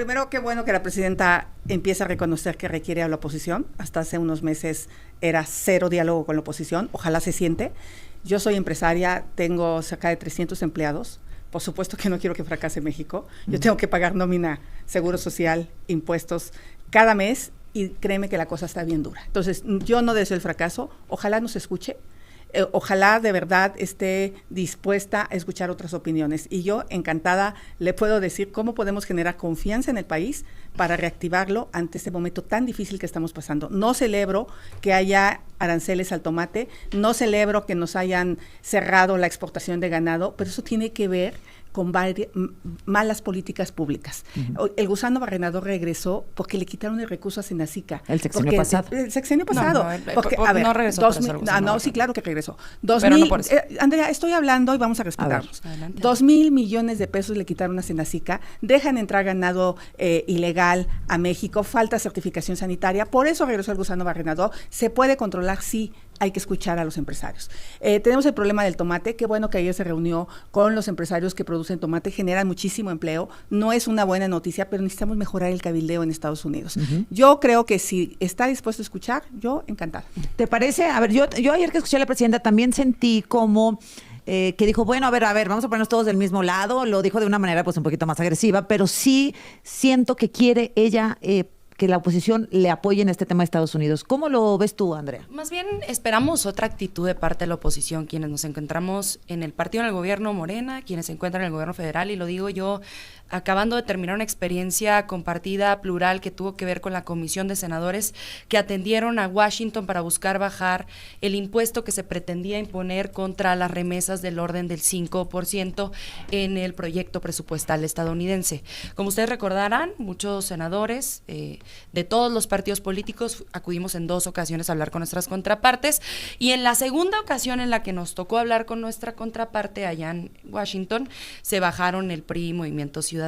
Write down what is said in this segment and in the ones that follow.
Primero, qué bueno que la presidenta empieza a reconocer que requiere a la oposición. Hasta hace unos meses era cero diálogo con la oposición. Ojalá se siente. Yo soy empresaria, tengo cerca de 300 empleados. Por supuesto que no quiero que fracase México. Yo tengo que pagar nómina, seguro social, impuestos cada mes y créeme que la cosa está bien dura. Entonces, yo no deseo el fracaso. Ojalá nos escuche. Ojalá de verdad esté dispuesta a escuchar otras opiniones. Y yo, encantada, le puedo decir cómo podemos generar confianza en el país para reactivarlo ante este momento tan difícil que estamos pasando. No celebro que haya aranceles al tomate, no celebro que nos hayan cerrado la exportación de ganado, pero eso tiene que ver con malas políticas públicas. El gusano barrenador regresó porque le quitaron el recurso a Senacica. El sexenio pasado. El sexenio pasado. No regresó. Sí, claro que regresó. Andrea, estoy hablando y vamos a respetarnos. 2,000 millones de pesos le quitaron a Senacica, dejan entrar ganado ilegal a México, falta certificación sanitaria, por eso regresó el gusano barrenador. Se puede controlar, sí, hay que escuchar a los empresarios. Tenemos el problema del tomate, qué bueno que ayer se reunió con los empresarios que producen tomate, generan muchísimo empleo, no es una buena noticia, pero necesitamos mejorar el cabildeo en Estados Unidos. Yo creo que si está dispuesto a escuchar, yo encantada. ¿Te parece? A ver, yo ayer que escuché a la presidenta también sentí como que dijo, bueno, a ver, vamos a ponernos todos del mismo lado, lo dijo de una manera pues un poquito más agresiva, pero sí siento que quiere ella que la oposición le apoye en este tema de Estados Unidos. ¿Cómo lo ves tú, Andrea? Más bien esperamos otra actitud de parte de la oposición, quienes nos encontramos en el partido, en el gobierno Morena, quienes se encuentran en el gobierno federal, y lo digo yo, acabando de terminar una experiencia compartida, plural, que tuvo que ver con la comisión de senadores que atendieron a Washington para buscar bajar el impuesto que se pretendía imponer contra las remesas del orden del 5% en el proyecto presupuestal estadounidense. Como ustedes recordarán, muchos senadores de todos los partidos políticos acudimos en 2 ocasiones a hablar con nuestras contrapartes, y en la segunda ocasión en la que nos tocó hablar con nuestra contraparte allá en Washington, se bajaron el PRI y Movimiento Ciudadano.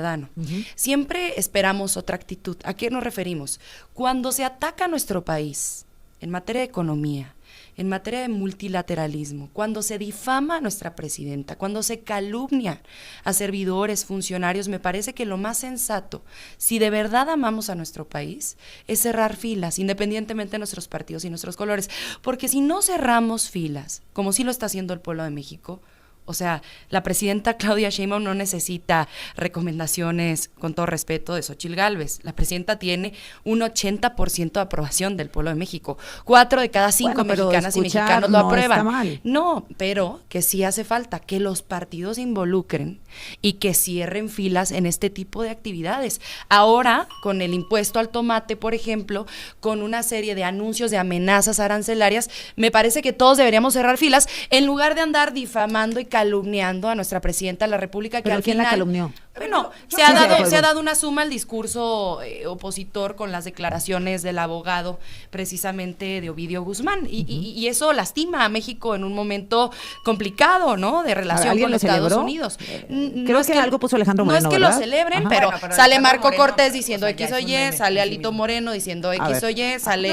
Siempre esperamos otra actitud. ¿A qué nos referimos? Cuando se ataca a nuestro país en materia de economía, en materia de multilateralismo, cuando se difama a nuestra presidenta, cuando se calumnia a servidores, funcionarios, me parece que lo más sensato, si de verdad amamos a nuestro país, es cerrar filas, independientemente de nuestros partidos y nuestros colores, porque si no cerramos filas, como sí lo está haciendo el pueblo de México, o sea, la presidenta Claudia Sheinbaum no necesita recomendaciones, con todo respeto, de Xóchitl Gálvez. La presidenta tiene un 80% de aprobación del pueblo de México. 4 de cada 5 mexicanas y mexicanos lo aprueban. No, pero que sí hace falta que los partidos se involucren y que cierren filas en este tipo de actividades. Ahora, con el impuesto al tomate, por ejemplo, con una serie de anuncios de amenazas arancelarias, me parece que todos deberíamos cerrar filas en lugar de andar difamando y calumniando a nuestra presidenta de la República, que ¿pero al quién final, la calumnió? Bueno, se ha dado una suma al discurso opositor con las declaraciones del abogado precisamente de Ovidio Guzmán, y eso lastima a México en un momento complicado, ¿no? De relación con los Estados Unidos. Creo que algo puso Alejandro Moreno, no es que ¿verdad? lo celebren, pero sale Marco Moreno, Cortés diciendo X o Y, sale Alito Moreno diciendo X o Y, sale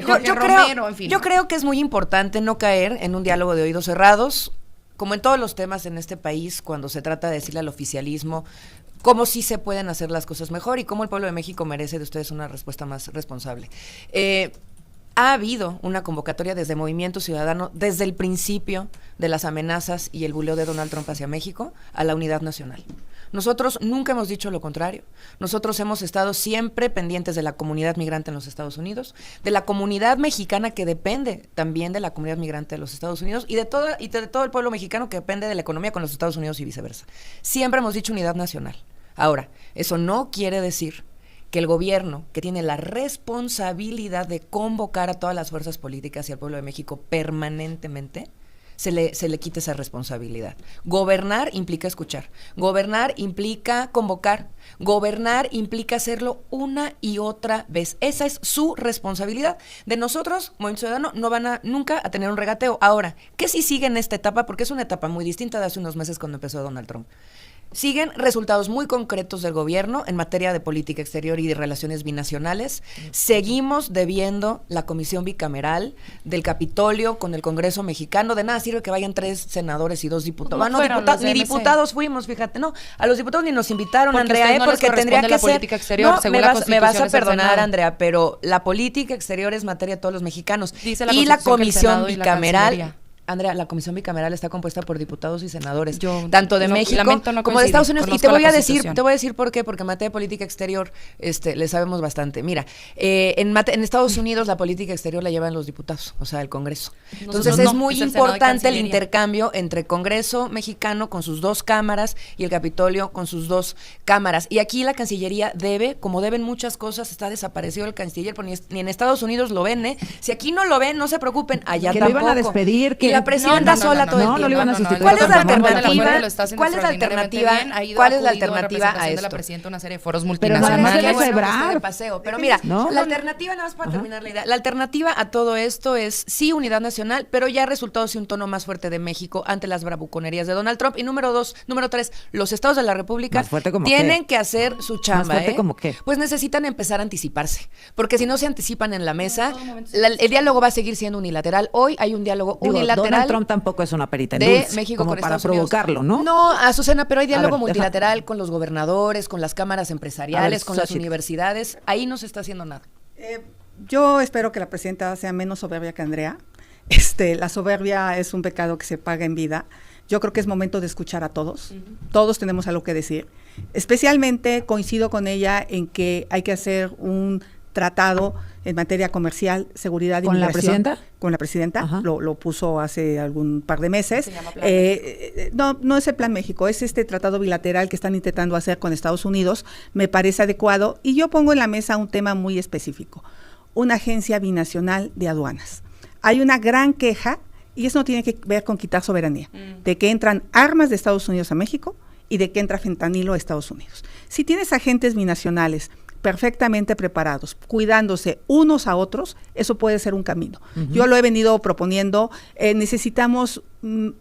Jorge Romero, en fin. Yo creo que es muy importante no caer en un diálogo de oídos cerrados, como en todos los temas en este país, cuando se trata de decirle al oficialismo cómo sí se pueden hacer las cosas mejor y cómo el pueblo de México merece de ustedes una respuesta más responsable. Ha habido una convocatoria desde Movimiento Ciudadano, desde el principio de las amenazas y el buleo de Donald Trump hacia México, a la unidad nacional. Nosotros nunca hemos dicho lo contrario. Nosotros hemos estado siempre pendientes de la comunidad migrante en los Estados Unidos, de la comunidad mexicana que depende también de la comunidad migrante de los Estados Unidos y de todo el pueblo mexicano que depende de la economía con los Estados Unidos y viceversa. Siempre hemos dicho unidad nacional. Ahora, eso no quiere decir que el gobierno, que tiene la responsabilidad de convocar a todas las fuerzas políticas y al pueblo de México permanentemente, se le quite esa responsabilidad. Gobernar implica escuchar, gobernar implica convocar, gobernar implica hacerlo una y otra vez. Esa es su responsabilidad. De nosotros, Movimiento Ciudadano, no van nunca a tener un regateo. Ahora, ¿qué si sigue en esta etapa? Porque es una etapa muy distinta de hace unos meses cuando empezó Donald Trump. Siguen resultados muy concretos del gobierno en materia de política exterior y de relaciones binacionales. Seguimos debiendo la comisión bicameral del Capitolio con el Congreso mexicano. De nada sirve que vayan 3 senadores y 2 diputados. Pues no fueron los ni de MC. diputados fuimos, fíjate. No, a los diputados ni nos invitaron, Porque Andrea, ustedes no les porque tendría corresponde que la ser... política exterior, No, según me la vas a Constitución, es el perdonar, Senado. Andrea, pero la política exterior es materia de todos los mexicanos. Dice la Y la Constitución que el comisión Senado y la bicameral... Cancillería. Andrea, la comisión bicameral está compuesta por diputados y senadores, Yo tanto de no- México lamento no como de coincidir, Estados Unidos. Y conozco te voy la a decir, Constitución. te voy a decir por qué, porque en materia de política exterior, le sabemos bastante. Mira, en Estados Unidos la política exterior la llevan los diputados, o sea, el Congreso. Entonces Nosotros es no, muy es el Senado y importante el Cancillería. intercambio entre Congreso mexicano con sus 2 cámaras y el Capitolio con sus 2 cámaras. Y aquí la Cancillería debe, como deben muchas cosas, está desaparecido el canciller, porque ni en Estados Unidos lo ven, ¿eh? Si aquí no lo ven, no se preocupen, allá Que lo tampoco. iban a despedir, que- Y la presidenta No, sola todo el no, tiempo. no lo iban a sustituir. ¿Cuál es la Ramón de la Fuente alternativa? Lo está haciendo ¿Cuál es la extraordinariamente alternativa? bien, ha ido, ¿Cuál ha es la acudido alternativa a representación de la esto? presidenta en una serie de foros Pero no, multinacionales. no se Qué deje bueno que Ebrard. esté de paseo. Pero mira, No. la alternativa, nada más para terminar la idea, la alternativa a todo esto es sí unidad nacional, pero ya resultado sí un tono más fuerte de México ante las bravuconerías de Donald Trump. Y número 3, los estados de la República ¿Más fuerte como tienen qué? que hacer su chamba. ¿Más fuerte como qué? Pues necesitan empezar a anticiparse, porque si no se anticipan en la mesa, el diálogo va a seguir siendo unilateral. Hoy hay un diálogo Digo, unilateral. Donald Trump tampoco es una perita en De dulce, México como con para Estados Unidos. provocarlo, ¿no? No, Azucena, pero hay diálogo ver, multilateral con los gobernadores, con las cámaras empresariales, con las Xochitl. universidades. Ahí no se está haciendo nada. Yo espero que la presidenta sea menos soberbia que Andrea. La soberbia es un pecado que se paga en vida. Yo creo que es momento de escuchar a todos. Todos tenemos algo que decir. Especialmente coincido con ella en que hay que hacer un tratado en materia comercial, seguridad y ¿Con la migración. presidenta? Con la presidenta. Ajá. Lo puso hace algún par de meses. Se llama Plan México. No es el Plan México, es este tratado bilateral que están intentando hacer con Estados Unidos. Me parece adecuado. Y yo pongo en la mesa un tema muy específico. Una agencia binacional de aduanas. Hay una gran queja, y eso no tiene que ver con quitar soberanía, de que entran armas de Estados Unidos a México y de que entra fentanilo a Estados Unidos. Si tienes agentes binacionales perfectamente preparados, cuidándose unos a otros, eso puede ser un camino. Yo lo he venido proponiendo. Necesitamos,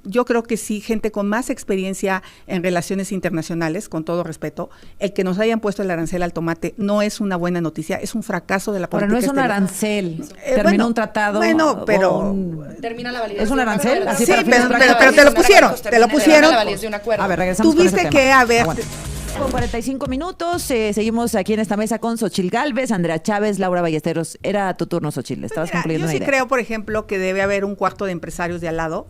yo creo que sí, gente con más experiencia en relaciones internacionales, con todo respeto. El que nos hayan puesto el arancel al tomate no es una buena noticia, es un fracaso de la Pero política no es un exterior. arancel. Terminó bueno, un tratado. bueno, pero- o un- Termina la validez. ¿Es un de arancel? acuerdo. Así Sí, para pero finalizar. te lo pusieron, te lo Termina pusieron. la validez de un acuerdo. A ver, regresamos con Tuviste ese que tema. haber... Aguanta. Con 45 minutos, seguimos aquí en esta mesa con Xochitl Gálvez, Andrea Chávez, Laura Ballesteros. Era tu turno, Xochitl. Estabas Mira, concluyendo yo una sí idea. creo, por ejemplo, que debe haber un cuarto de empresarios de al lado,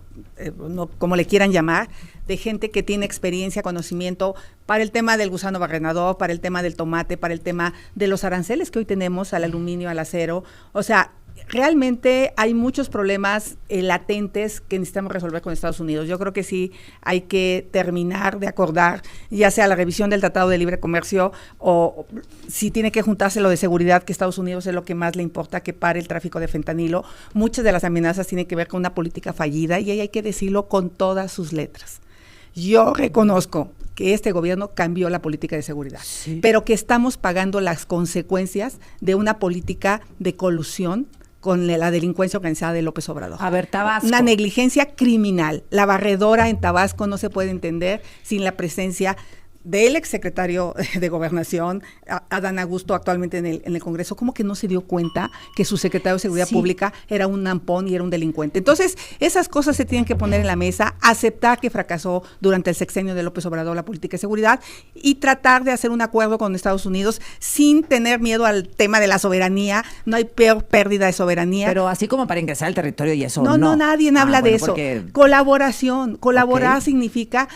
como le quieran llamar, de gente que tiene experiencia, conocimiento para el tema del gusano barrenador, para el tema del tomate, para el tema de los aranceles que hoy tenemos al aluminio, al acero. O sea, realmente hay muchos problemas latentes que necesitamos resolver con Estados Unidos. Yo creo que sí hay que terminar de acordar, ya sea la revisión del Tratado de Libre Comercio o si tiene que juntarse lo de seguridad, que Estados Unidos es lo que más le importa, que pare el tráfico de fentanilo. Muchas de las amenazas tienen que ver con una política fallida y ahí hay que decirlo con todas sus letras. Yo reconozco que este gobierno cambió la política de seguridad, pero que estamos pagando las consecuencias de una política de colusión con la delincuencia organizada de López Obrador. A ver, Tabasco. Una negligencia criminal. La barredora en Tabasco no se puede entender sin la presencia del exsecretario de Gobernación, Adán Augusto, actualmente en el Congreso. ¿Cómo que no se dio cuenta que su secretario de Seguridad Pública era un nampón y era un delincuente? Entonces, esas cosas se tienen que poner en la mesa, aceptar que fracasó durante el sexenio de López Obrador la política de seguridad y tratar de hacer un acuerdo con Estados Unidos sin tener miedo al tema de la soberanía. No hay peor pérdida de soberanía. Pero así como para ingresar al territorio y eso No, nadie habla de eso. Porque Colaboración. Colaborar Ok. significa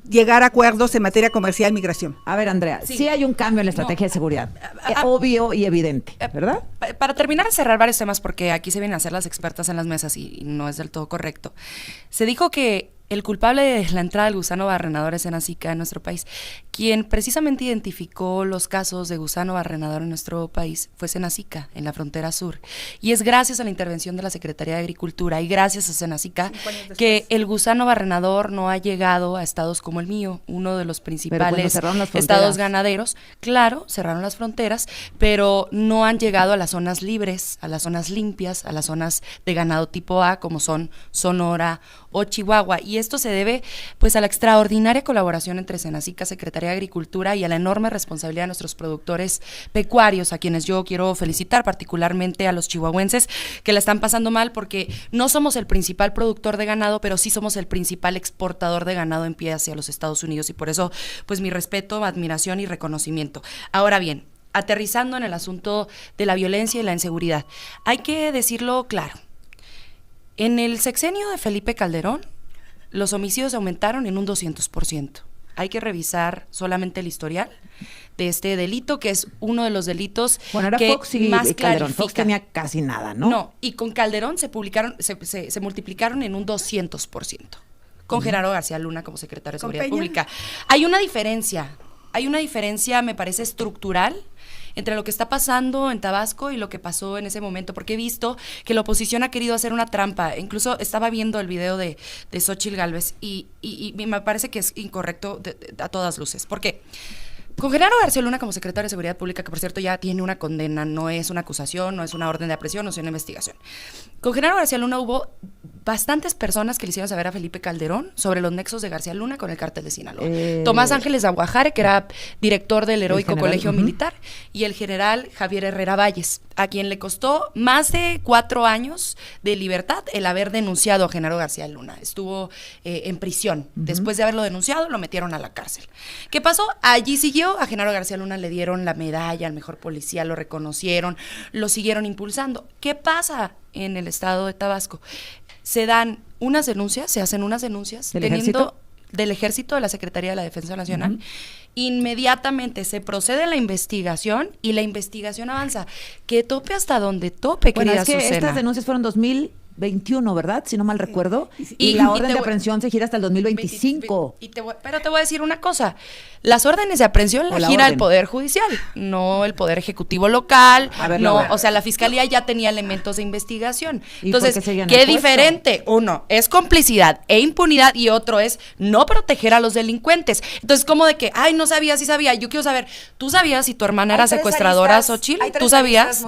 llegar a acuerdos en materia comercial, migración. A ver, Andrea, sí, hay un cambio en la estrategia de seguridad. Ah, Obvio y evidente, ¿verdad? Para terminar de cerrar varios temas, porque aquí se vienen a hacer las expertas en las mesas y no es del todo correcto. Se dijo que el culpable de la entrada del gusano barrenador es Senacica en nuestro país. Quien precisamente identificó los casos de gusano barrenador en nuestro país fue Senacica, en la frontera sur. Y es gracias a la intervención de la Secretaría de Agricultura y gracias a Senacica que el gusano barrenador no ha llegado a estados como el mío, uno de los principales cerraron las estados fronteras. ganaderos. Claro, cerraron las fronteras, pero no han llegado a las zonas libres, a las zonas limpias, a las zonas de ganado tipo A, como son Sonora o Chihuahua. Y esto se debe pues a la extraordinaria colaboración entre Senacica, Secretaría de Agricultura, y a la enorme responsabilidad de nuestros productores pecuarios, a quienes yo quiero felicitar, particularmente a los chihuahuenses que la están pasando mal porque no somos el principal productor de ganado, pero sí somos el principal exportador de ganado en pie hacia los Estados Unidos, y por eso pues mi respeto, admiración y reconocimiento. Ahora bien, aterrizando en el asunto de la violencia y la inseguridad, hay que decirlo claro. En el sexenio de Felipe Calderón, los homicidios aumentaron en un 200%. Hay que revisar solamente el historial de este delito, que es uno de los delitos era que Fox y más Calderón. clarifica. Fox tenía casi nada, ¿no? No, y con Calderón se multiplicaron en un 200%. Con Genaro García Luna como secretario de Seguridad Pública. Hay una diferencia, me parece, estructural entre lo que está pasando en Tabasco y lo que pasó en ese momento, porque he visto que la oposición ha querido hacer una trampa. Incluso estaba viendo el video de Xóchitl Gálvez y me parece que es incorrecto a todas luces. ¿Por qué? Con Genaro García Luna como secretario de Seguridad Pública, que por cierto ya tiene una condena, no es una acusación, no es una orden de aprehensión, no es una investigación. Con Genaro García Luna hubo bastantes personas que le hicieron saber a Felipe Calderón sobre los nexos de García Luna con el cártel de Sinaloa. Tomás Ángeles Aguajare, que era director del heroico colegio militar, y el general Javier Herrera Valles, a quien le costó más de 4 años de libertad el haber denunciado a Genaro García Luna. Estuvo en prisión. Después de haberlo denunciado, lo metieron a la cárcel. ¿Qué pasó? Allí siguió, a Genaro García Luna le dieron la medalla al mejor policía, lo reconocieron, lo siguieron impulsando. ¿Qué pasa en el estado de Tabasco? Se hacen unas denuncias del ejército, de la Secretaría de la Defensa Nacional. Inmediatamente se procede a la investigación y la investigación avanza. Que tope hasta donde tope, querida Azucena. Estas denuncias fueron 2021, ¿verdad? Si no mal recuerdo. Y la orden de aprehensión se gira hasta el 2025. Pero te voy a decir una cosa. Las órdenes de aprehensión la gira el Poder Judicial, no el Poder Ejecutivo local. O sea, la Fiscalía ya tenía elementos de investigación. Entonces, ¿qué diferente? Uno es complicidad e impunidad y otro es no proteger a los delincuentes. Entonces, como de que, ay, no sabía, sí sabía. Yo quiero saber, ¿tú sabías si tu hermana era secuestradora, Xóchitl? ¿Tú sabías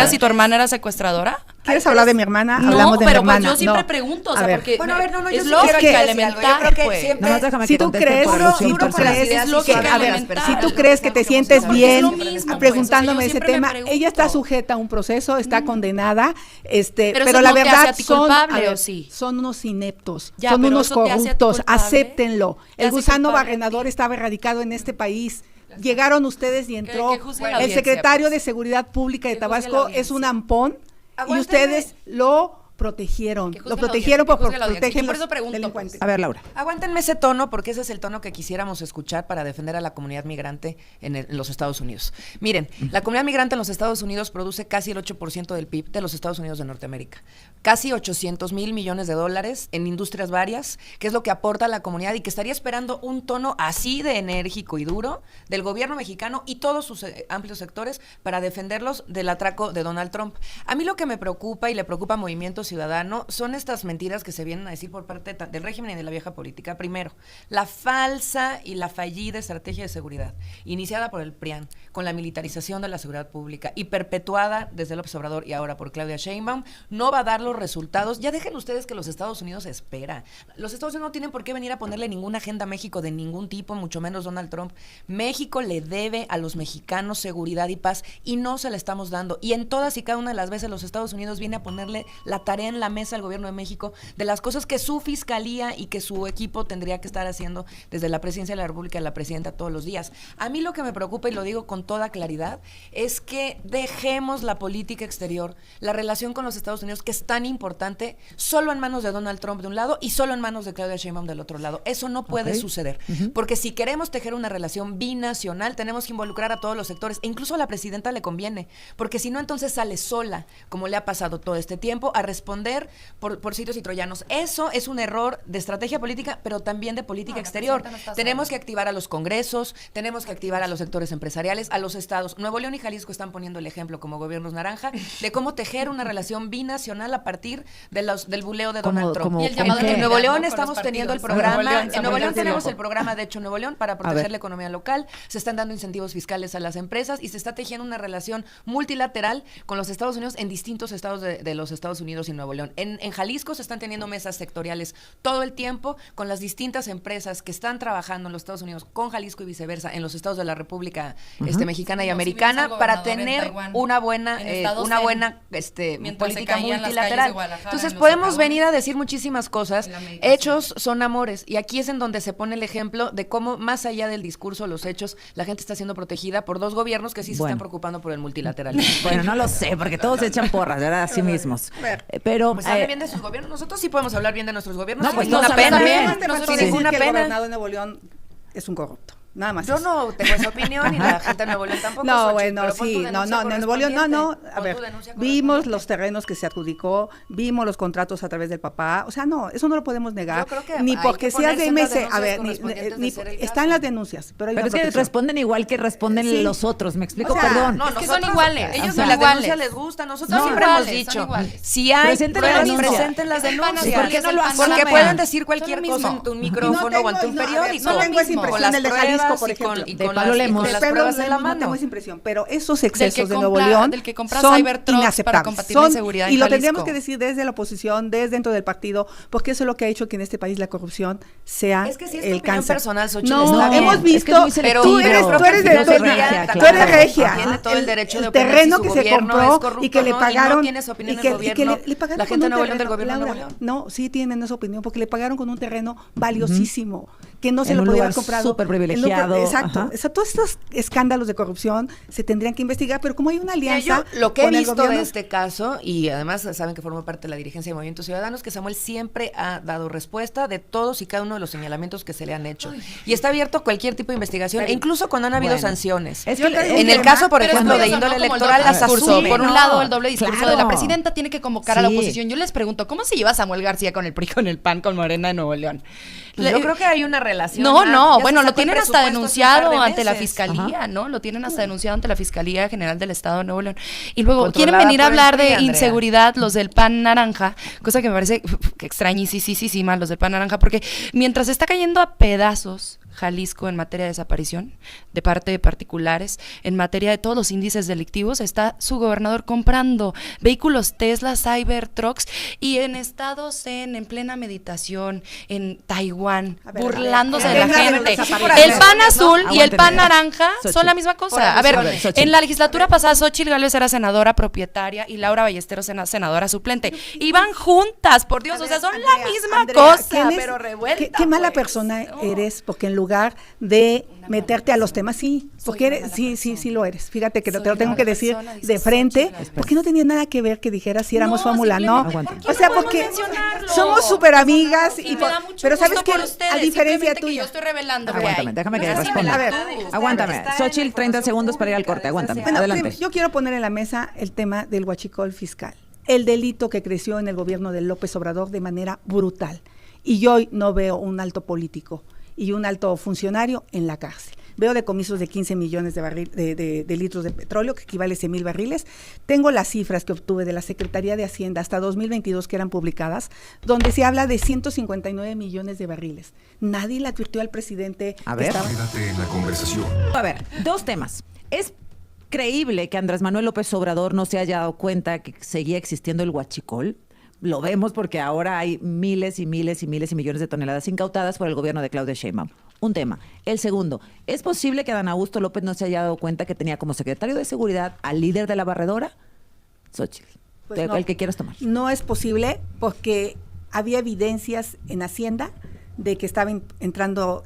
si tu hermana era secuestradora? ¿Quieres hablar de mi hermana? No, hablamos de pero mi pues hermana. yo siempre pregunto, o sea, porque bueno, a ver, no, es yo lógica sí elemental, yo creo que pues. siempre, No, déjame Si que tú conteste crees, por alusión personal. es lógica a ver, elemental. si tú crees que te sientes Porque bien es lo mismo, preguntándome pues, o sea, yo ese siempre tema, me pregunto. ella está sujeta a un proceso, está condenada, Pero pero eso la no te hace verdad a ti culpable, ¿o son, sí? son unos ineptos, Ya, son pero unos eso te hace a ti corruptos, culpable. acéptenlo. Te El hace gusano culpable a barrenador ti. estaba erradicado en este país. Llegaron ustedes y entró que juzgue la el audiencia, secretario pues. de Seguridad Pública de Que juzgue la Tabasco, audiencia. es un ampón, y Aguántenme. ustedes lo protegieron. Que juzgue Lo la protegieron audiencia, que porque juzgue la audiencia. protegen Yo por los eso pregunto, delincuentes. A ver, Laura. Aguántenme ese tono, porque ese es el tono que quisiéramos escuchar para defender a la comunidad migrante en los Estados Unidos. Miren, la comunidad migrante en los Estados Unidos produce casi el 8% del PIB de los Estados Unidos de Norteamérica. Casi 800 mil millones de dólares en industrias varias, que es lo que aporta la comunidad y que estaría esperando un tono así de enérgico y duro del gobierno mexicano y todos sus amplios sectores para defenderlos del atraco de Donald Trump. A mí lo que me preocupa y le preocupa a Movimiento Ciudadano son estas mentiras que se vienen a decir por parte del régimen y de la vieja política. Primero, la falsa y la fallida estrategia de seguridad, iniciada por el PRIAN, con la militarización de la seguridad pública y perpetuada desde López Obrador y ahora por Claudia Sheinbaum, no va a dar los resultados. Ya dejen ustedes que los Estados Unidos espera. Los Estados Unidos no tienen por qué venir a ponerle ninguna agenda a México de ningún tipo, mucho menos Donald Trump. México le debe a los mexicanos seguridad y paz y no se la estamos dando. Y en todas y cada una de las veces los Estados Unidos viene a ponerle la tarea en la mesa al gobierno de México de las cosas que su fiscalía y que su equipo tendría que estar haciendo desde la presidencia de la República a la presidenta todos los días. A mí lo que me preocupa, y lo digo con toda claridad, es que dejemos la política exterior, la relación con los Estados Unidos, que es tan importante, solo en manos de Donald Trump de un lado y solo en manos de Claudia Sheinbaum del otro lado. Eso no puede suceder, porque si queremos tejer una relación binacional, tenemos que involucrar a todos los sectores, e incluso a la presidenta le conviene, porque si no, entonces sale sola, como le ha pasado todo este tiempo, a responder por sitios y troyanos. Eso es un error de estrategia política, pero también de política exterior. Tenemos que activar a los congresos, tenemos que activar a los sectores empresariales, a los estados. Nuevo León y Jalisco están poniendo el ejemplo como gobiernos naranja de cómo tejer una relación binacional a partir del buleo de Donald Trump. Y el llamado En Nuevo León con los estamos teniendo el partidos. programa, En en Nuevo León tenemos el programa de Hecho Nuevo León para proteger la economía local, se están dando incentivos fiscales a las empresas y se está tejiendo una relación multilateral con los Estados Unidos en distintos estados de los Estados Unidos. y Nuevo León. En Jalisco se están teniendo mesas sectoriales todo el tiempo con las distintas empresas que están trabajando en los Estados Unidos con Jalisco y viceversa en los estados de la República Mexicana y Americana para tener una buena política multilateral. Entonces podemos venir a decir muchísimas cosas, hechos son amores, y aquí es en donde se pone el ejemplo de cómo más allá del discurso, los hechos, la gente está siendo protegida por dos gobiernos que sí se están preocupando por el multilateralismo. Bueno, no lo sé, porque todos se echan porras, ¿verdad? A sí mismos. Pero pues hablen bien de sus gobiernos. Nosotros sí podemos hablar bien de nuestros gobiernos. No, pues ninguna todos pena. Nosotros Sin ninguna que el pena. gobernador de Nuevo León es un corrupto. Nada más. Yo no tengo esa opinión y la gente de Nuevo León tampoco. No, Xochitl, bueno, pero pon sí, tu no, denuncia en Nuevo León, no, a Pon ver, tu denuncia vimos correspondiente. los terrenos que se adjudicó, vimos los contratos a través del papá, o sea, no, eso no lo podemos negar, Yo creo que ni hay porque que seas de ponerse las MC, a ver, denuncias correspondientes de ser el están caso. las denuncias, pero hay Pero una es que protección. responden igual que responden Sí. los otros, me explico, O sea, perdón. No, Es que nosotros, son iguales. Ellos O sea, la iguales. denuncia les gusta. Nosotros Son siempre iguales, hemos son dicho, iguales. si hay Presenten la pruebas, denuncia. presenten las Es el denuncias. PAN ¿Por qué no lo hacen? Porque Son pueden lo decir cualquier mismo. cosa en tu Y micrófono o en tu a ver, periódico. no tengo esa mismo. impresión Con las del de Jalisco, pruebas por y con- ejemplo. y De con Pablo las- y Lemos. con Del las pueblo pruebas en la no mano. tengo esa impresión, pero esos Del que excesos de Nuevo compra- León del que compra son Cybertrucks para inaceptables. combatir la Son- inseguridad en y lo Jalisco. tendríamos que decir desde la oposición, desde dentro del partido, porque eso es lo que ha hecho que en este país la corrupción sea Es que si es tu el opinión cáncer. personal, Xochitl, no, está bien. hemos Es que es visto, muy Pero tú eres, selectivo. tú eres de Yo soy tú regia, eres claro. regia. Tiene todo el derecho de el opinar terreno si que su se gobierno compró es corrupto y que le o no, y no pagaron tiene esa opinión y el que le gobierno. pagaron La con gente de un Nuevo León del terreno, gobierno de Nuevo Laura, León. no, sí tienen esa opinión porque le pagaron con un terreno valiosísimo que no se En lo un podía lugar haber comprado. súper privilegiado, Exacto. ajá. O sea, todos estos escándalos de corrupción se tendrían que investigar, pero como hay una Mira, alianza yo lo que he con el visto gobierno, de este caso, y además saben que formo parte de la dirigencia de Movimientos Ciudadanos, que Samuel siempre ha dado respuesta de todos y cada uno de los señalamientos que se le han hecho. Y está abierto a cualquier tipo de investigación, e incluso cuando han habido Bueno. sanciones. Es que en el caso, por Pero es ejemplo, de curioso, índole ¿no? Como el electoral, doble las discurso. asume. Por un No, lado, el doble discurso claro. de la presidenta tiene que convocar a la Sí. oposición. Yo les pregunto, ¿cómo se lleva Samuel García con el PRI, con el PAN, con Morena de Nuevo León? Pues yo creo que hay una relación. No, ya no, se bueno, lo sacó el tienen hasta presupuesto hace un par denunciado de ante la meses. fiscalía, ¿no? Lo tienen hasta denunciado ante la Fiscalía General del Estado de Nuevo León. Y luego Controlada quieren venir a por el hablar PRI, de Andrea. inseguridad los del PAN naranja, cosa que me parece que extrañísima los del PAN naranja, porque mientras está cayendo a pedazos Jalisco en materia de desaparición de parte de particulares, en materia de todos los índices delictivos, está su gobernador comprando vehículos Tesla, Cybertrucks, y en estados en plena meditación, en Taiwán, A ver, burlándose a de ver, la venga, gente. desaparecer. El PAN azul y el Aguántenme. PAN naranja Xochitl. son la misma Por cosa. A ver, alusiones. Xochitl. en la legislatura pasada Xochitl Gálvez era senadora propietaria y Laura Ballesteros senadora suplente. Iban juntas, por Dios, o sea, son la misma Andrea, cosa, ¿quién es? pero revuelta. Qué mala pues. persona No. eres, porque en lugar de meterte a los temas, sí, porque una eres, mala sí, persona. sí lo eres. Fíjate que Soy te lo una tengo que mala decir persona, dice de frente, Xochitl. porque no tenía nada que ver que dijera si éramos No, fórmula, no. simplemente, ¿por qué O sea, no podemos porque mencionarlo? somos súper amigas, Y me da mucho pero sabes gusto que por ustedes, a diferencia simplemente que tuya. yo estoy revelando que Aguántame, hay. déjame que No, responda. A ver, Aguántame. Xochitl, 30 segundos para ir al corte. Aguántame. Bueno, Adelante. yo quiero poner en la mesa el tema del huachicol fiscal, el delito que creció en el gobierno de López Obrador de manera brutal. Y yo hoy no veo un alto político y un alto funcionario en la cárcel. Veo decomisos de 15 millones de litros de petróleo, que equivale a 100,000 barriles. Tengo las cifras que obtuve de la Secretaría de Hacienda hasta 2022 que eran publicadas, donde se habla de 159 millones de barriles. Nadie le advirtió al presidente A que ver. estaba... Quédate en la conversación. A ver, dos temas. Es creíble que Andrés Manuel López Obrador no se haya dado cuenta que seguía existiendo el huachicol. Lo vemos porque ahora hay miles y miles y miles y millones de toneladas incautadas por el gobierno de Claudia Sheinbaum. Un tema. El segundo, ¿es posible que Adán Augusto López no se haya dado cuenta que tenía como secretario de Seguridad al líder de la barredora? Xochitl, Pues no. el que quieras tomar. No es posible porque había evidencias en Hacienda de que estaba entrando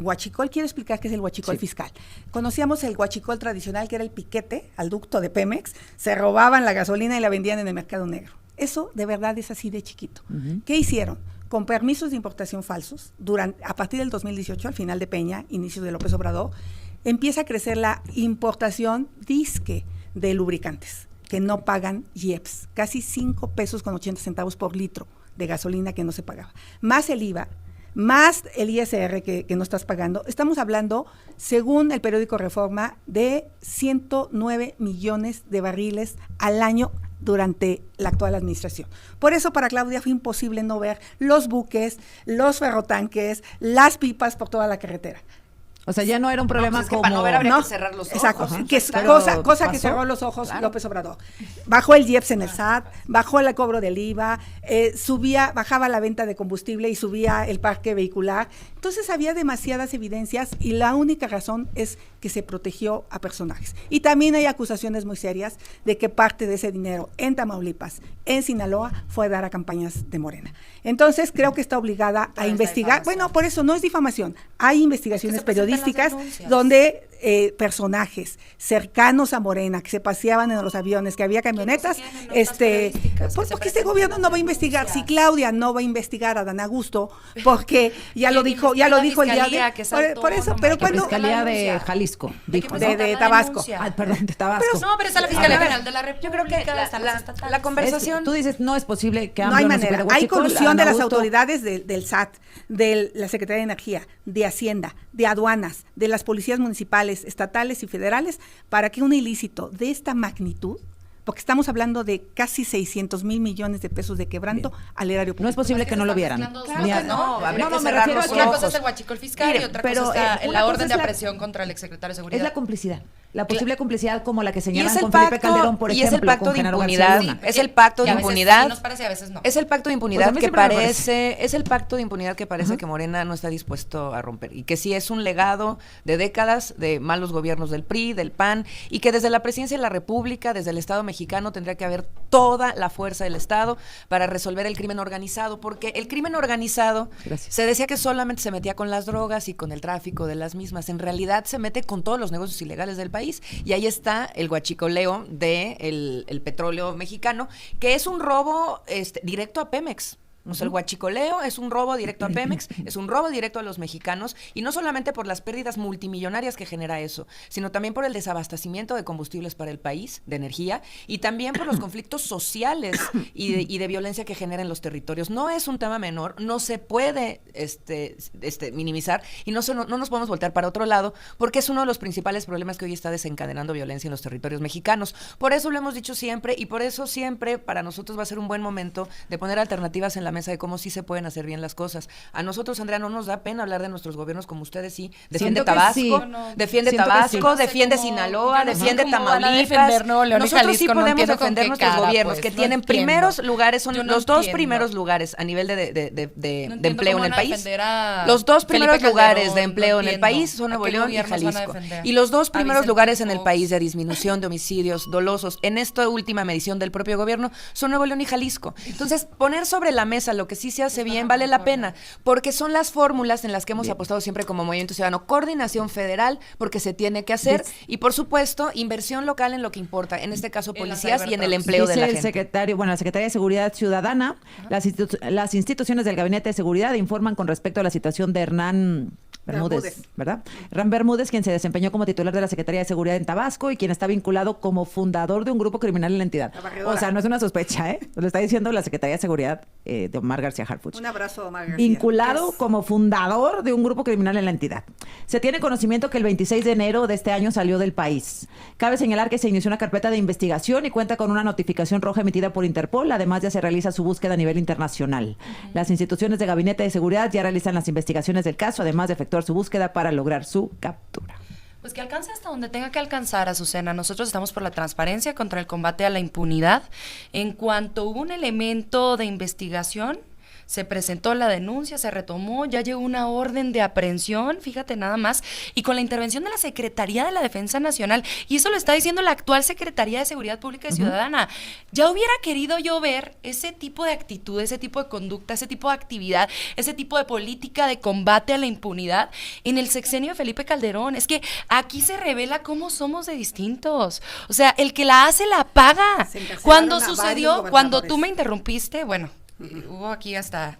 huachicol. Quiero explicar qué es el huachicol fiscal. Conocíamos el huachicol tradicional, que era el piquete al ducto de Pemex, se robaban la gasolina y la vendían en el mercado negro. Eso de verdad es así de chiquito. ¿Qué hicieron? Con permisos de importación falsos, a partir del 2018, al final de Peña, inicio de López Obrador, empieza a crecer la importación disque de lubricantes, que no pagan IEPS, casi 5 pesos con 80 centavos por litro de gasolina que no se pagaba, más el IVA, más el ISR que no estás pagando. Estamos hablando, según el periódico Reforma, de 109 millones de barriles al año durante la actual administración. Por eso para Claudia fue imposible no ver los buques, los ferrotanques, las pipas por toda la carretera. O sea, ya no era un problema pues es que como... para no ver habría No, que cerrar los ojos. exacto, Ajá. que es Pero cosa que pasó. cerró los ojos Claro. López Obrador. Bajó el IEPS en el SAT, bajó el cobro del IVA, bajaba la venta de combustible y subía el parque vehicular. Entonces había demasiadas evidencias y la única razón es que se protegió a personajes. Y también hay acusaciones muy serias de que parte de ese dinero en Tamaulipas, en Sinaloa, fue a dar a campañas de Morena. Entonces creo que está obligada Toda a esta investigar. difamación. Bueno, por eso no es difamación. Hay investigaciones Es que se presentan las periodísticas denuncias. donde personajes cercanos a Morena que se paseaban en los aviones, que había camionetas, Que no se tienen notas periodísticas, que se porque este presentan gobierno no va a las investigar, si denuncias. Claudia no va a investigar a Dan Augusto, porque ya lo Que dijo investiga la el día fiscalía, que es por eso, autónoma, pero que cuando Fiscalía de denuncia. Jalisco, De dijo. que ¿no? presenta de la Tabasco. denuncia. Ah, perdón, de Tabasco. No, pero está la Fiscalía A ver, General de la República. yo creo que están las estatales. la conversación... Tú dices, no es posible que no hay AMLO manera. supiera Hay Huachicol, colusión de Adán las Augusto. autoridades del SAT, de la Secretaría de Energía, de Hacienda, de Aduanas, de las policías municipales, estatales y federales, para que un ilícito de esta magnitud, porque estamos hablando de casi 600 mil millones de pesos de quebranto al erario público. No es posible que no lo vieran. Claro Ni a- que no, habría que me cerrar refiero a los que- Una ojos. cosa es el huachicol fiscal Mire, y otra pero, cosa está en una la cosa orden es de la- aprehensión contra el exsecretario de Seguridad. Es la complicidad. La posible complicidad como la que Y señalan es el con Felipe pacto, Calderón, por y ejemplo, es el pacto con de Genaro impunidad. García Luna. Es el pacto Y de a veces impunidad. sí nos parece, a veces no. Es el pacto de Pues impunidad a mí que siempre me parece, es el pacto de impunidad que parece que Morena no está dispuesto a romper y que sí es un legado de décadas de malos gobiernos del PRI, del PAN y que desde la presidencia de la República, desde el Estado mexicano tendría que haber toda la fuerza del Estado para resolver el crimen organizado, porque el crimen organizado Gracias. se decía que solamente se metía con las drogas y con el tráfico de las mismas, en realidad se mete con todos los negocios ilegales del país y ahí está el huachicoleo de el petróleo mexicano, que es un robo directo a Pemex. O sea, el huachicoleo es un robo directo a Pemex, es un robo directo a los mexicanos, y no solamente por las pérdidas multimillonarias que genera eso, sino también por el desabastecimiento de combustibles para el país, de energía, y también por los conflictos sociales y de violencia que genera en los territorios. No es un tema menor, no se puede minimizar, y no nos podemos voltear para otro lado, porque es uno de los principales problemas que hoy está desencadenando violencia en los territorios mexicanos. Por eso lo hemos dicho siempre, y por eso siempre para nosotros va a ser un buen momento de poner alternativas en la mesa de cómo sí se pueden hacer bien las cosas. A nosotros, Andrea, no nos da pena hablar de nuestros gobiernos como ustedes sí. Defiende Siento que Tabasco, sí. defiende Siento que Tabasco, sí. No sé defiende cómo- Sinaloa, yo no sé defiende cómo van a Tamaulipas. defender Nuevo León y Nosotros sí Jalisco, no podemos entiendo con defender qué nuestros cara, gobiernos, pues, que no tienen entiendo. primeros lugares, son Yo no los dos entiendo. primeros lugares a nivel de No entiendo empleo cómo en el van a país. defender a Los dos Felipe primeros lugares Calderón, de empleo no en el entiendo. país son ¿A Nuevo qué León y gobiernos van a Jalisco. defender? Y los dos ¿A primeros Vicente lugares en el Fox? país de disminución de homicidios dolosos en esta última medición del propio gobierno son Nuevo León y Jalisco. Entonces, poner sobre la mesa lo que sí se hace bien vale la pena, porque son las fórmulas en las que hemos apostado siempre como Movimiento Ciudadano. Coordinación federal, porque se tiene que hacer, y por supuesto, inversión local en lo que importa, en este caso En la policías y en el cybertrucks. empleo de Dice la el gente. secretario, bueno, la Secretaría de Seguridad Ciudadana, las instituciones del Gabinete de Seguridad informan con respecto a la situación de Hernán Bermúdez, ¿verdad? Hernán Bermúdez, quien se desempeñó como titular de la Secretaría de Seguridad en Tabasco y quien está vinculado como fundador de un grupo criminal en la entidad. La barredora. O sea, no es una sospecha, ¿eh? Lo está diciendo la Secretaría de Seguridad de Omar García Harfuch. Un abrazo, Omar García. Vinculado como fundador de un grupo criminal en la entidad. Se tiene conocimiento que el 26 de enero de este año salió del país. Cabe señalar que se inició una carpeta de investigación y cuenta con una notificación roja emitida por Interpol. Además, ya se realiza su búsqueda a nivel internacional. Las instituciones de Gabinete de Seguridad ya realizan las investigaciones del caso, además de efectuar su búsqueda para lograr su captura. Pues que alcance hasta donde tenga que alcanzar, Azucena. Nosotros estamos por la transparencia contra el combate a la impunidad. En cuanto hubo un elemento de investigación, se presentó la denuncia, se retomó, ya llegó una orden de aprehensión, fíjate nada más, y con la intervención de la Secretaría de la Defensa Nacional, y eso lo está diciendo la actual Secretaría de Seguridad Pública y Ciudadana. Ya hubiera querido yo ver ese tipo de actitud, ese tipo de conducta, ese tipo de actividad, ese tipo de política de combate a la impunidad en el sexenio de Felipe Calderón. Es que aquí se revela cómo somos de distintos. O sea, el que la hace, la paga. Se encarcelaron Cuando a varios sucedió, gobernadores. cuando tú me interrumpiste, bueno, hubo aquí hasta,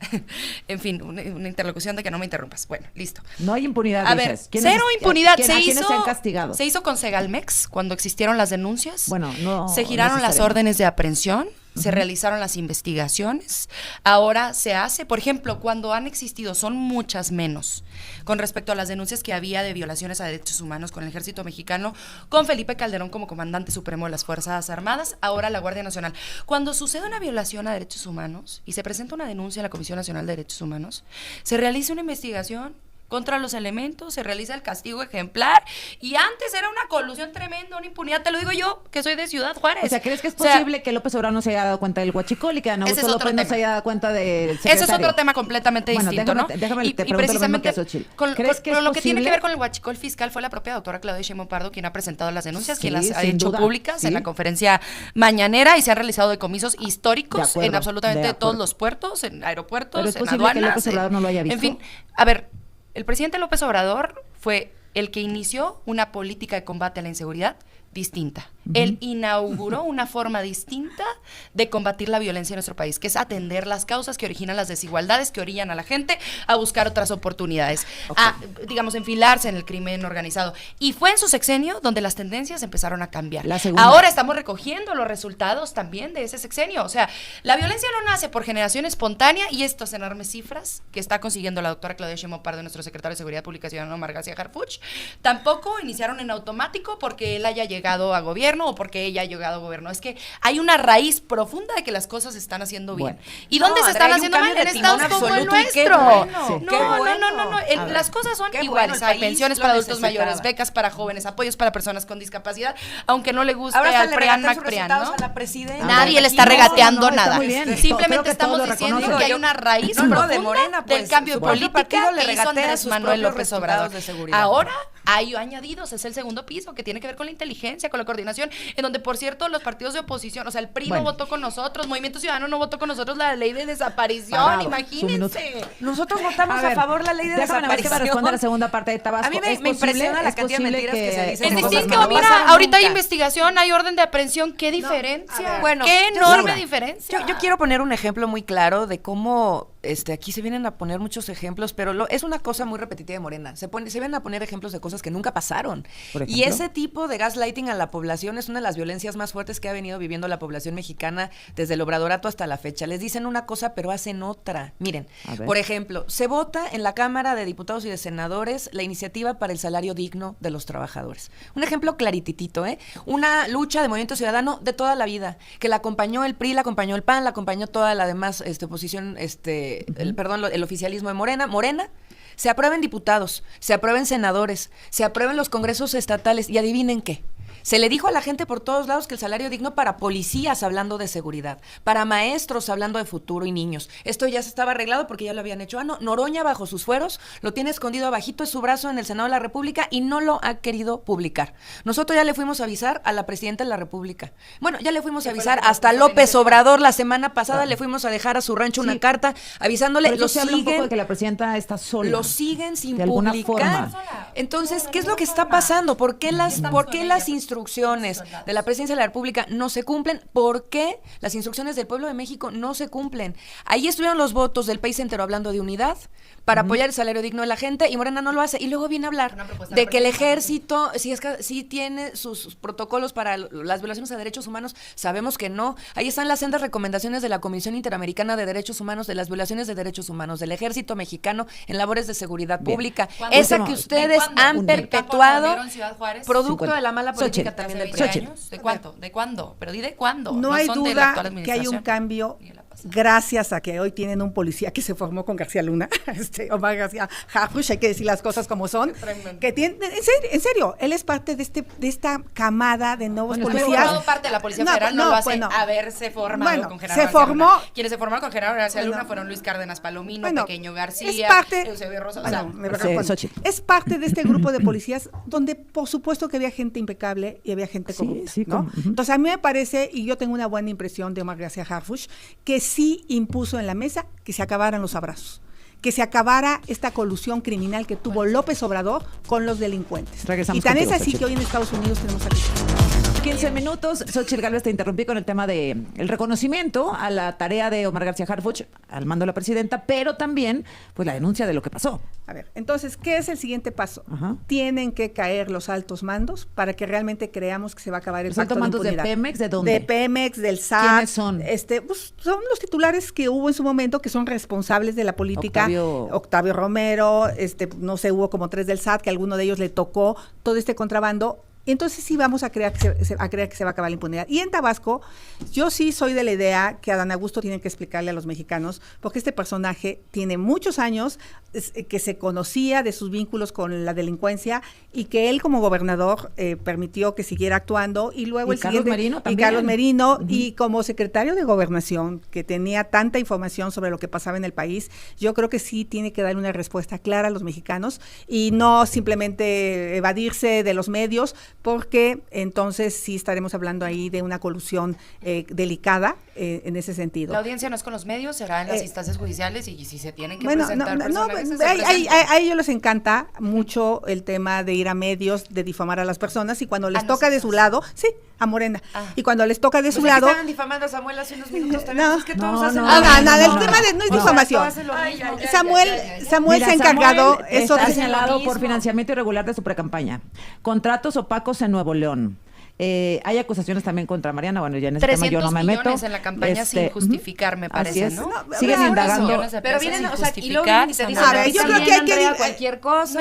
en fin, una interlocución de que no me interrumpas. Bueno, listo. No hay impunidad, A ver, dices. ¿Quiénes- cero impunidad. ¿A quiénes se han castigado? Se hizo con Segalmex cuando existieron las denuncias. Bueno, no Se giraron las necesariamente. órdenes de aprehensión. Se realizaron las investigaciones. Ahora se hace, por ejemplo, cuando han existido, son muchas menos, con respecto a las denuncias que había de violaciones a derechos humanos con el Ejército Mexicano, con Felipe Calderón como comandante supremo de las Fuerzas Armadas, ahora la Guardia Nacional. Cuando sucede una violación a derechos humanos y se presenta una denuncia en la Comisión Nacional de Derechos Humanos, se realiza una investigación contra los elementos, se realiza el castigo ejemplar, y antes era una colusión tremenda, una impunidad, te lo digo yo, que soy de Ciudad Juárez. O sea, ¿crees que es posible que López Obrador no se haya dado cuenta del huachicol y que Ana Augusto López no se haya dado cuenta del secretario? Ese es otro tema completamente distinto, ¿no? Déjame y te pregunto precisamente lo mismo que con lo que tiene que ver con el huachicol fiscal fue la propia doctora Claudia Sheinbaum Pardo quien ha presentado las denuncias, quien las ha hecho públicas en la conferencia mañanera, y se han realizado decomisos históricos en absolutamente todos los puertos, en aeropuertos, en aduanas. Que López Obrador no lo haya visto. En fin, a ver, el presidente López Obrador fue el que inició una política de combate a la inseguridad distinta. Él inauguró una forma distinta de combatir la violencia en nuestro país, que es atender las causas que originan las desigualdades, que orillan a la gente a buscar otras oportunidades, a, digamos, enfilarse en el crimen organizado. Y fue en su sexenio donde las tendencias empezaron a cambiar. Ahora estamos recogiendo los resultados también de ese sexenio. O sea, la violencia no nace por generación espontánea, y estas enormes cifras que está consiguiendo la doctora Claudia Sheinbaum Pardo, nuestro secretario de Seguridad Pública, ciudadano Omar García Harfuch, tampoco iniciaron en automático porque él haya llegado a gobierno o porque ella ha llegado a gobierno. Es que hay una raíz profunda de que las cosas se están haciendo bien. ¿Y dónde se están haciendo mal? En estados como el nuestro. No. Las cosas son iguales. Hay pensiones para adultos mayores, becas para jóvenes, apoyos para personas con discapacidad, aunque no le guste al PRIAN, MacPrian, ¿no? Nadie le está regateando nada. Simplemente estamos diciendo que hay una raíz profunda del cambio de política que hizo Andrés Manuel López Obrador. Ahora hay añadidos, es el segundo piso, que tiene que ver con la inteligencia, con la coordinación, en donde, por cierto, los partidos de oposición, o sea, el PRI no votó con nosotros, Movimiento Ciudadano no votó con nosotros la ley de desaparición, imagínense. Nosotros votamos a favor la ley de desaparición. Déjame responder la segunda parte de Tabasco. A mí me impresiona la cantidad de mentiras que se dicen. Es distinto, mira, ahorita hay investigación, hay orden de aprehensión, ¿qué diferencia? Bueno, qué enorme diferencia. Yo quiero poner un ejemplo muy claro de cómo aquí se vienen a poner muchos ejemplos, pero es una cosa muy repetitiva de Morena. Se vienen a poner ejemplos de cosas que nunca pasaron. Y ese tipo de gaslighting a la población es una de las violencias más fuertes que ha venido viviendo la población mexicana desde el obradorato hasta la fecha. Les dicen una cosa, pero hacen otra. Miren, por ejemplo, se vota en la Cámara de Diputados y de Senadores la iniciativa para el salario digno de los trabajadores. Un ejemplo clarititito, una lucha de Movimiento Ciudadano de toda la vida, que la acompañó el PRI, la acompañó el PAN, la acompañó toda la demás oposición, el oficialismo de Morena. Se aprueben diputados, se aprueben senadores, se aprueben los congresos estatales, y adivinen qué. Se le dijo a la gente por todos lados que el salario digno para policías, hablando de seguridad, para maestros, hablando de futuro y niños. Esto ya se estaba arreglado porque ya lo habían hecho. Noroña, bajo sus fueros, lo tiene escondido abajito de su brazo en el Senado de la República y no lo ha querido publicar. Nosotros ya le fuimos a avisar a la Presidenta de la República. Bueno, ya le fuimos a avisar hasta López Obrador la semana pasada, le fuimos a dejar a su rancho una carta avisándole. Lo siguen, un poco de que la Presidenta está sola. Lo siguen sin publicar. Entonces, ¿qué es lo que está pasando? ¿Por qué las instrucciones de la Presidencia de la República no se cumplen? ¿Por qué las instrucciones del pueblo de México no se cumplen? Ahí estuvieron los votos del país entero hablando de unidad para apoyar el salario digno de la gente, y Morena no lo hace. Y luego viene a hablar de que el ejército sí tiene sus protocolos para las violaciones a derechos humanos. Sabemos que no. Ahí están las sendas recomendaciones de la Comisión Interamericana de Derechos Humanos, de las violaciones de derechos humanos, del ejército mexicano en labores de seguridad pública. Esa que ustedes han perpetuado, producto de la mala política también del PRI. ¿De cuándo? Pero di de cuándo. No hay duda que hay un cambio gracias a que hoy tienen un policía que se formó con García Luna, Omar García Harfuch, hay que decir las cosas como son, que tiene, en serio, él es parte de esta camada de nuevos policías. Formado parte de la Policía Federal, no lo hace haberse formado con Genaro García Luna. Quienes se formaron con Genaro García Luna fueron Luis Cárdenas Palomino, Pequeño García, Eusebio Rosa. Es parte de este grupo de policías donde por supuesto que había gente impecable y había gente corrupta, ¿no? Entonces a mí me parece, y yo tengo una buena impresión de Omar García Harfuch, que sí impuso en la mesa que se acabaran los abrazos, que se acabara esta colusión criminal que tuvo López Obrador con los delincuentes. Y tan es así que hoy en Estados Unidos tenemos aquí 15 minutos. Xochitl Gálvez, te interrumpí con el tema de el reconocimiento a la tarea de Omar García Harfuch al mando de la presidenta, pero también pues la denuncia de lo que pasó. A ver, entonces, ¿qué es el siguiente paso? Tienen que caer los altos mandos para que realmente creamos que se va a acabar el pacto de impunidad. ¿Los altos mandos de Pemex? ¿De dónde? De Pemex, del SAT. ¿Quiénes son? Pues, son los titulares que hubo en su momento, que son responsables de la política. Octavio Romero, no sé, hubo como 3 del SAT, que a alguno de ellos le tocó todo este contrabando. entonces sí vamos a creer que se va a acabar la impunidad. Y en Tabasco, yo sí soy de la idea que Adán Augusto tiene que explicarle a los mexicanos, porque este personaje tiene muchos años que se conocía de sus vínculos con la delincuencia y que él como gobernador permitió que siguiera actuando, y luego Carlos Merino también. Y Carlos Merino, y como secretario de Gobernación, que tenía tanta información sobre lo que pasaba en el país, yo creo que sí tiene que dar una respuesta clara a los mexicanos y no simplemente evadirse de los medios, porque entonces sí estaremos hablando ahí de una colusión delicada en ese sentido. La audiencia no es con los medios, será en las instancias judiciales, y si se tienen que Bueno, presentar personajes, se a ellos les encanta mucho el tema de ir a medios, de difamar a las personas, y cuando les toca de su lado, sí, a Morena, y cuando les toca de su lado... Estaban difamando a Samuel hace unos minutos también, No, es que todos hacen el tema no es difamación. Samuel se ha encargado... Eso está de señalado por financiamiento irregular de su precampaña. Contratos opacos en Nuevo León. Hay acusaciones también contra Mariana, bueno, ya en ese tema yo no me meto. 300 millones en la campaña sin justificar, me parece, así es. ¿no? Siguen indagando. Pero vienen, o sea, y luego justificar, vienen y te dicen, a ver, yo creo que hay que cualquier cosa.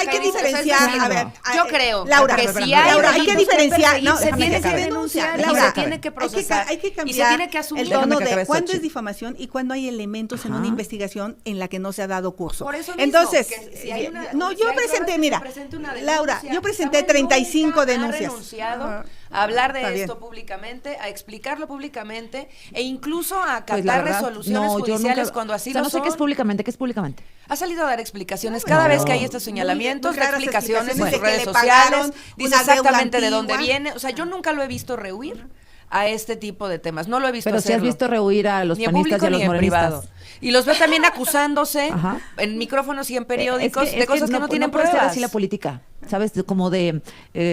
hay que diferenciar, a ver, yo creo, Laura, que si Laura, hay hay que diferenciar, no, se tiene que denunciar, denunciar, Laura, se tiene que procesar, hay que y se cambiar tiene que asumir. el tono Déjame que de acabe cuándo Xochitl. es difamación y cuándo hay elementos en una investigación en la que no se ha dado curso. Por eso mismo, entonces, que si hay una- no, si yo hay presenté, pruebas, mira, que se presente una Laura, denuncia. yo presenté Samuel 35 nunca denuncias. ha renunciado Ajá. a hablar de Está bien. esto públicamente, a explicarlo públicamente e incluso a Pues la acatar verdad, resoluciones yo judiciales nunca- cuando así o sea, lo no sé son. qué es públicamente, ¿qué es públicamente? Ha salido a dar explicaciones cada vez que hay estos señalamientos, muy da claras explicaciones en explicaciones sus de que redes le sociales, pagaron dice una deuda exactamente de dónde antigua. viene. O sea, yo nunca lo he visto rehuir a este tipo de temas. No lo he visto Pero si has hacerlo. visto rehuir a los Ni en panistas público y a los ni en morenistas. privado. Y los veo también acusándose Ajá. en micrófonos y en periódicos Es de cosas que no tienen puede ser pruebas. así la política, ¿sabes? Como de,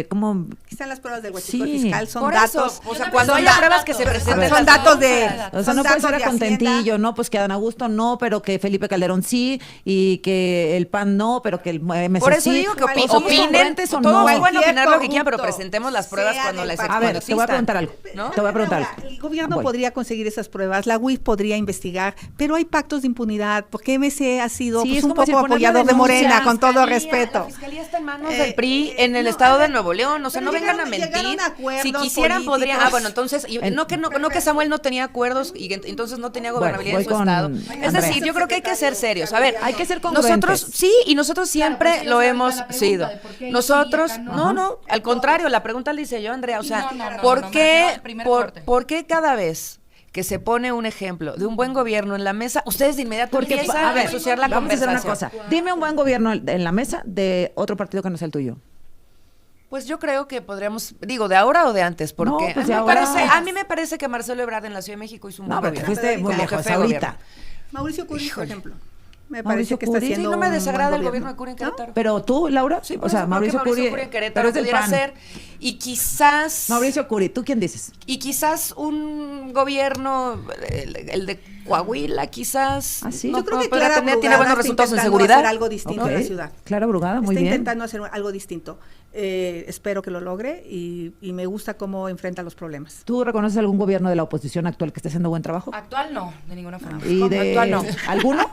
como... Están las pruebas del huachicoleo Sí. fiscal, son Por datos. eso, o sea, cuando haya datos. pruebas que se presenten, son las datos de... denuncias. O sea, son no puede datos ser de a contentillo, Hacienda. no, pues que Adán Augusto no, pero que Felipe Calderón sí, y que el PAN no, pero que el MC Por eso sí. digo que O somos opinen, congruentes o todos no. pueden Cualquier opinar lo que quieran, pero corrupto, presentemos las pruebas sea cuando del les partido. A ver, te voy a preguntar algo. ¿no? Te voy a preguntar Laura, algo. el gobierno Voy. podría conseguir esas pruebas, la UIF podría investigar, pero hay pactos de impunidad, porque MC ha sido Sí, pues, es un como decir, poco poner una apoyador de denuncia. Morena, con todo La respeto. fiscalía está en manos del PRI en el estado de Nuevo León, o sea, pero no vengan a llegaron mentir. a acuerdos Si quisieran podrían, políticos. bueno, entonces, no que Samuel no tenía acuerdos y que entonces no tenía gobernabilidad voy en su con estado. Andrea. Es decir, yo creo que hay que ser serios. A ver, Hay que ser congruentes. nosotros sí, y nosotros siempre pues, lo esa es hemos la pregunta sido. de por qué Nosotros, sí, acá no, al contrario, la pregunta la hice yo, Andrea, o sea, No, ¿por me qué refiero al primer corte. por qué cada vez que se pone un ejemplo de un buen gobierno en la mesa, ustedes de inmediato Porque, empiezan a ver, ensuciar la vamos a hacer conversación? una cosa. Dime un buen gobierno en la mesa de otro partido que no sea el tuyo. Pues yo creo que podríamos, digo, ¿de ahora o de antes? Porque No, pues a, mí de me ahora. a mí me parece que Marcelo Ebrard en la Ciudad de México hizo un No, buen pero te gobierno. fuiste muy Como lejos jefe de ahorita. gobierno. Mauricio Curi, por ejemplo, me Mauricio parece que está Curi. Sí, haciendo no me un desagrada buen el gobierno de gobierno. Curi en ¿No? Querétaro. Pero tú, Laura, Sí, o sea, Mauricio Curi, en Querétaro pero es del pudiera PAN. ser. Y quizás... Mauricio Curi, ¿tú quién dices? Y quizás un gobierno, el de Coahuila, quizás. ¿Ah, sí? no, Yo creo que podrá Clara tiene Brugada buenos está resultados en intentando seguridad. hacer algo distinto Ok. en la ciudad. Clara Brugada, muy Está bien. intentando hacer algo distinto. Espero que lo logre y me gusta cómo enfrenta los problemas. ¿Tú reconoces algún gobierno de la oposición actual que esté haciendo buen trabajo? Actual no, de ninguna forma. ¿Y de Actual no. alguno?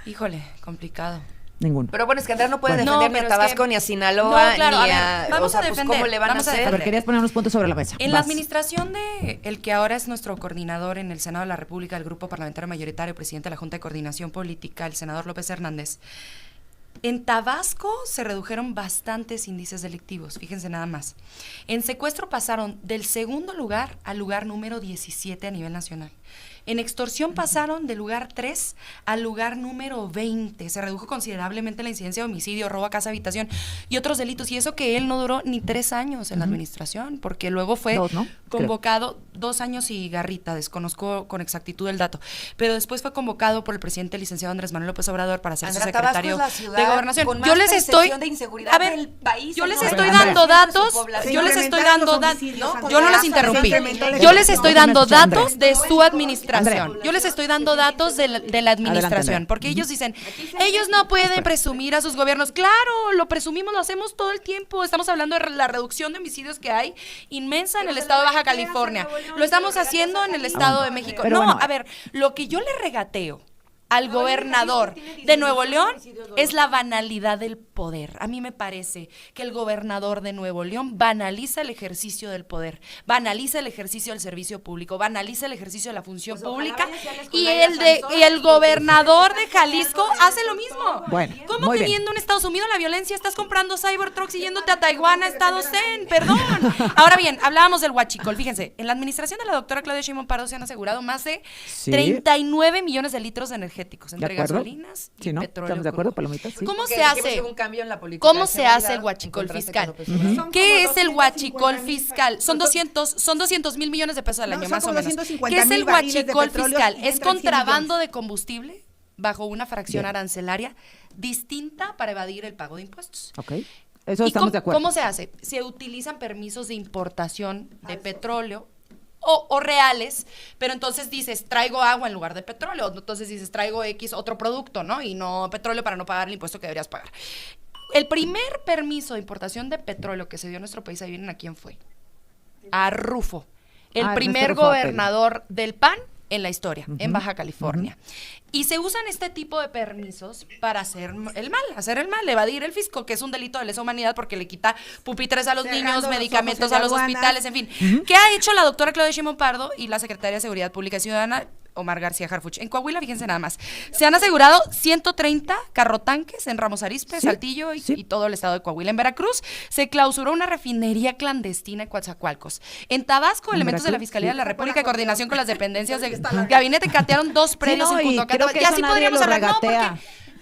Híjole, complicado. Ninguno. Pero bueno, es que Andrea no puede Bueno. defender No, ni a pero es Tabasco, que- ni a Sinaloa, No, claro, ni a ver, a... vamos o sea, a pues, defender, ¿cómo le van a vamos a hacer? A ver, defender. querías poner unos puntos sobre la mesa. En la Vas. administración de el que ahora es nuestro coordinador en el Senado de la República, el Grupo Parlamentario Mayoritario, presidente de la Junta de Coordinación Política, el senador López Hernández, en Tabasco se redujeron bastantes índices delictivos, fíjense nada más. En secuestro pasaron del segundo lugar al lugar número 17 a nivel nacional. En extorsión pasaron del lugar 3 al lugar número 20. Se redujo considerablemente la incidencia de homicidio, robo a casa, habitación y otros delitos. Y eso que él no duró ni 3 años en la administración, porque luego fue 2, ¿no? convocado 2 años y garrita, desconozco con exactitud el dato. Pero después fue convocado por el presidente licenciado Andrés Manuel López Obrador para ser su Andrea, Tabasco secretario es la ciudad de Gobernación. con más Yo les estoy, percepción de inseguridad a ver, del país, yo les ¿no? estoy Andrea. dando datos, Se yo les estoy incrementaron dando los datos, homicidios, yo no Andrea, las se interrumpí. incrementó la Yo les estoy No, dando déjame escuchar, datos de su administración. Andrea. Yo les estoy dando datos de la administración, Andrea. porque ellos dicen, ellos no pueden presumir a sus gobiernos. Claro, lo presumimos, lo hacemos todo el tiempo. Estamos hablando de la reducción de homicidios que hay inmensa en el estado de Baja California. Lo estamos haciendo en el estado de México. Pero No, bueno, a ver, lo que yo le regateo al gobernador de Nuevo León es la banalidad del poder. A mí me parece que el gobernador de Nuevo León banaliza el ejercicio del poder, banaliza el ejercicio del servicio público, banaliza el ejercicio de la función pública y el gobernador de Jalisco hace lo mismo. Bueno, ¿Cómo muy teniendo un Estado sumido en la violencia estás comprando Cybertrucks y yéndote a Taiwán a Estado Zen? Perdón. Ahora bien, hablábamos del huachicol. Fíjense, en la administración de la doctora Claudia Sheinbaum Pardo se han asegurado más de 39 millones de litros de energéticos entre gasolinas y petróleo. ¿Estamos de acuerdo, Palomitas? Sí. ¿Cómo se hace? ¿Cómo se hace el huachicol fiscal? ¿Qué es el huachicol fiscal? Son 200,000 millones de pesos al año, más o menos. ¿Qué es el huachicol fiscal? Es contrabando de combustible bajo una fracción arancelaria distinta para evadir el pago de impuestos. Ok. Eso estamos de acuerdo. ¿Cómo se hace? Se utilizan permisos de importación de petróleo o reales, pero entonces dices, traigo agua en lugar de petróleo, entonces dices, traigo X otro producto, ¿no? Y no petróleo para no pagar el impuesto que deberías pagar. El primer permiso de importación de petróleo que se dio en nuestro país, ¿adivinen a quién fue? A Rufo, el primer gobernador del PAN en la historia, en Baja California. Y se usan este tipo de permisos para hacer el mal, evadir el fisco, que es un delito de lesa humanidad porque le quita pupitres a los niños, medicamentos a los hospitales, en fin. ¿Qué ha hecho la doctora Claudia Sheinbaum Pardo y la Secretaria de Seguridad Pública y Ciudadana, Omar García Harfuch? En Coahuila, fíjense nada más, se han asegurado 130 carrotanques en Ramos Arizpe, Saltillo y todo el estado de Coahuila. En Veracruz se clausuró una refinería clandestina en Coatzacoalcos. En Tabasco, elementos de la Fiscalía de la República, en coordinación con las dependencias del gabinete, catearon 2 predios en Punto. creo que Y así eso podríamos nadie lo hablar. No, porque regatea.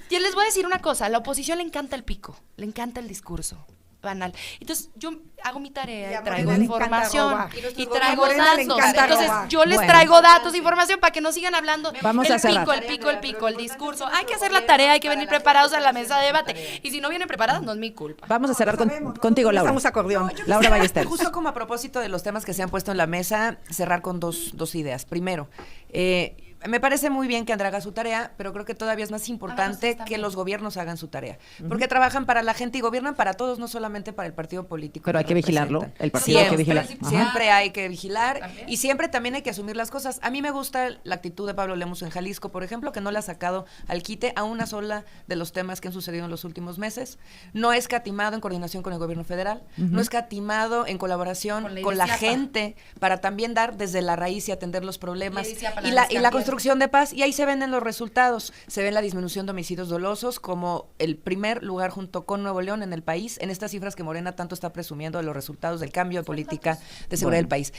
yo les voy a decir una cosa, a la oposición le encanta el pico, le encanta el discurso banal. Entonces yo hago mi tarea y traigo información y traigo datos. Entonces yo les traigo datos, información para que no sigan hablando Vamos a cerrar. el pico, el discurso. Hay que hacer la tarea, hay que venir preparados a la mesa de debate. Y si no vienen preparados, no es mi culpa. Vamos a cerrar contigo, Laura. Estamos acordeón. Laura Ballesteros. Justo como a propósito de los temas que se han puesto en la mesa, cerrar con dos ideas. Primero, me parece muy bien que Andrea haga su tarea, pero creo que todavía es más importante que los gobiernos hagan su tarea. Porque trabajan para la gente y gobiernan para todos, no solamente para el partido político. Pero hay que vigilarlo. El partido hay que vigilar. Siempre hay que vigilar y siempre también hay que asumir las cosas. A mí me gusta la actitud de Pablo Lemus en Jalisco, por ejemplo, que no le ha sacado al quite a una sola de los temas que han sucedido en los últimos meses. No es escatimado en coordinación con el gobierno federal, no es escatimado en colaboración con la gente para también dar desde la raíz y atender los problemas y la construcción de paz, y ahí se ven en los resultados, se ve la disminución de homicidios dolosos como el primer lugar junto con Nuevo León en el país, en estas cifras que Morena tanto está presumiendo de los resultados del cambio de política de seguridad del país.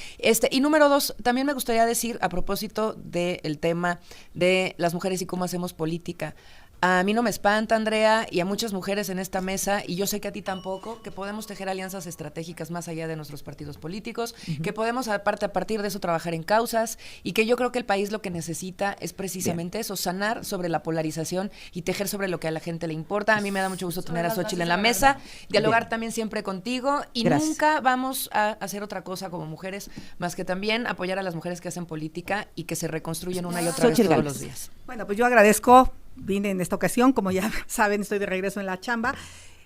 Y número 2, también me gustaría decir a propósito del tema de las mujeres y cómo hacemos política. A mí no me espanta, Andrea, y a muchas mujeres en esta mesa, y yo sé que a ti tampoco, que podemos tejer alianzas estratégicas más allá de nuestros partidos políticos, que podemos aparte a partir de eso trabajar en causas, y que yo creo que el país lo que necesita es precisamente eso, sanar sobre la polarización y tejer sobre lo que a la gente le importa. A mí me da mucho gusto tener a Xóchitl en la mesa, dialogar también siempre contigo, y nunca vamos a hacer otra cosa como mujeres, más que también apoyar a las mujeres que hacen política y que se reconstruyen una y otra vez todos los días. Bueno, pues yo agradezco. Vine en esta ocasión, como ya saben, estoy de regreso en la chamba.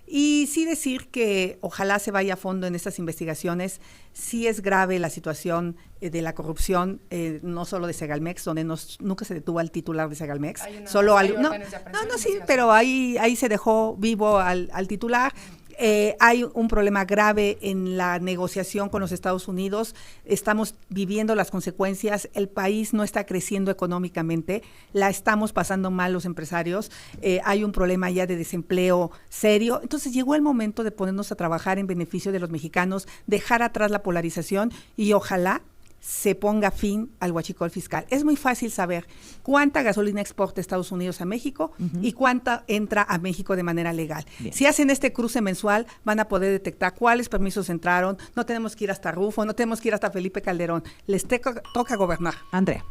Y sí decir que ojalá se vaya a fondo en estas investigaciones. Sí es grave la situación de la corrupción, no solo de Segalmex, donde nunca se detuvo al titular de Segalmex. Pero ahí se dejó vivo al titular. Hay un problema grave en la negociación con los Estados Unidos, estamos viviendo las consecuencias, el país no está creciendo económicamente, la estamos pasando mal los empresarios, hay un problema ya de desempleo serio, entonces llegó el momento de ponernos a trabajar en beneficio de los mexicanos, dejar atrás la polarización y ojalá se ponga fin al huachicol fiscal. Es muy fácil saber cuánta gasolina exporta Estados Unidos a México y cuánta entra a México de manera legal. Bien. Si hacen este cruce mensual, van a poder detectar cuáles permisos entraron, no tenemos que ir hasta Rufo, no tenemos que ir hasta Felipe Calderón, les toca gobernar. Andrea.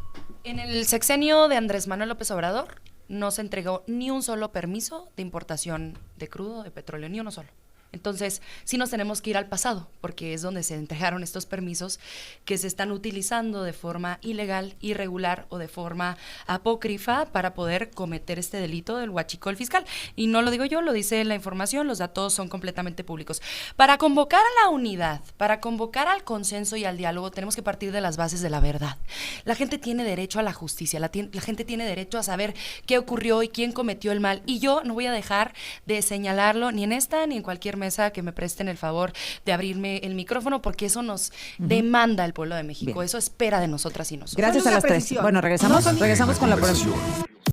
En el sexenio de Andrés Manuel López Obrador no se entregó ni un solo permiso de importación de crudo, de petróleo, ni uno solo. Entonces, sí nos tenemos que ir al pasado, porque es donde se entregaron estos permisos que se están utilizando de forma ilegal, irregular o de forma apócrifa para poder cometer este delito del huachicol fiscal. Y no lo digo yo, lo dice la información, los datos son completamente públicos. Para convocar a la unidad, para convocar al consenso y al diálogo, tenemos que partir de las bases de la verdad. La gente tiene derecho a la justicia, la gente tiene derecho a saber qué ocurrió y quién cometió el mal. Y yo no voy a dejar de señalarlo ni en esta ni en cualquier mesa que me presten el favor de abrirme el micrófono, porque eso nos demanda el pueblo de México. Bien. Eso espera de nosotras y nosotros. Gracias Solo a una las tres. precisión. Bueno, regresamos con la Recomendación.